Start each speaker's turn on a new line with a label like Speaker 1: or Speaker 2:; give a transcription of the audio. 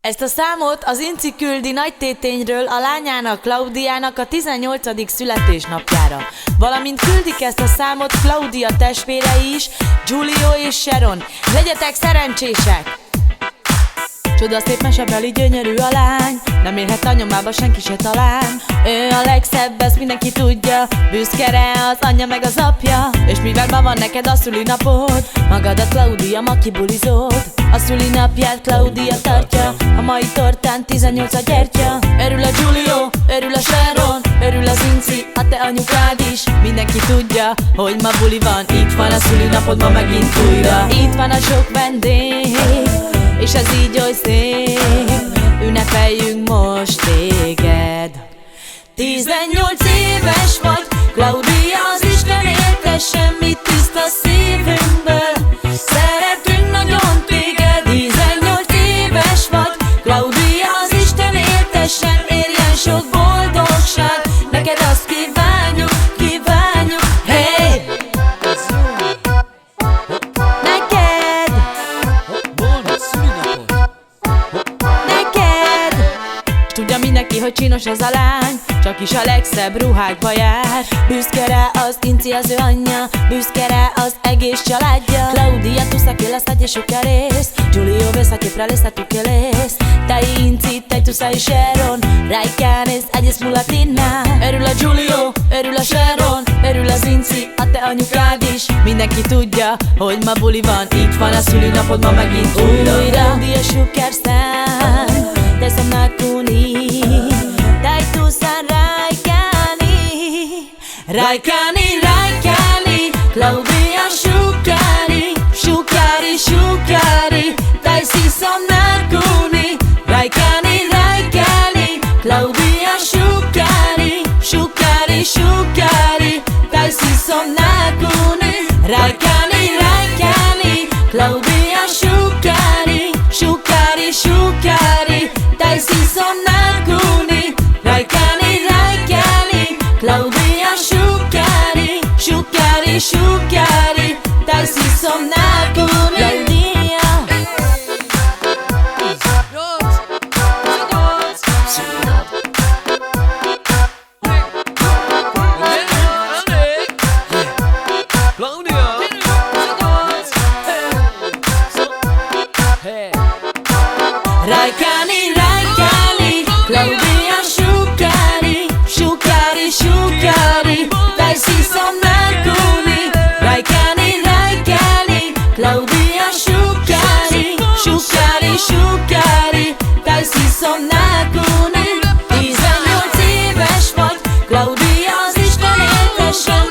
Speaker 1: Ezt a számot az Inci küldi Nagy Tétényről a lányának, Klaudiának a 18. születésnapjára. Valamint küldik ezt a számot Klaudia testvérei is, Giulio és Sharon. Legyetek szerencsések! Csodaszép mesebeli gyönyörű a lány, nem élhet a nyomába senki se talán. Ő a legszebb, ezt mindenki tudja, büszke rá az anyja meg az apja. És mivel ma van neked a szülinapod, magadat Klaudia ma kibulizod. A szülinapját Klaudia tartja, a mai tortán 18 a gyertya. Örül a Giulio, örül a Sharon, örül az Inci, a te anyukád is. Mindenki tudja, hogy ma buli van, itt van a szülinapod ma megint újra. Itt van a sok vendég, és ez így oly szép, ünnepeljünk most téged. 18 éves vagy, Klaudia, az Isten éltesse, mi tiszta szívünkből. Szeretünk nagyon téged. 18 éves vagy, Klaudia, az Isten éltesse, érjen sok boldogság, neked azt kívánjuk, kívánjuk. Hey! Tudja mindenki, hogy csinos ez a lány, csak is a legszebb ruhákba jár. Büszke rá az Inci, az ő anyja, büszke rá az egész családja. Claudia, tu sa che la stagia sciuccares, Giulio besa che fra l'esta tu che les. Tai Inci, tai tu sai Sharon, Raikkánes, egyes mulatina. Örül a Giulio, örül a Sharon, örül az Inci, a te anyukád is. Mindenki tudja, hogy ma buli van, itt van a szülinapod ma megint újra. Claudia sciuccarsán, te som nakuni, dai tu san Raikkáni. Raikkáni, Raikkáni, Klaudia sciuccari, sciuccari, sciuccari, dai si som nakuni. Raikkáni, Raikkáni, Klaudia sciuccari, sciuccari, sciuccari, dai si som nakuni. Raikkáni, Raikkáni, Klaudia sciuccari, sciuccari, sciuccari, dai si som nakuni. Raikkáni, Raikkáni, Klaudia sciuccari, sciuccari, sciuccari, dai si som nakuni. Raikkáni, Raikkáni, Klaudia sciuccari, sciuccari, sciuccari, dai si som nakuni. Raikkáni, Raikkáni, Klaudia sciuccari, sciuccari, sciuccari, dai si som nakuni. 18 éves vagy, Klaudia, az Isten éltesse,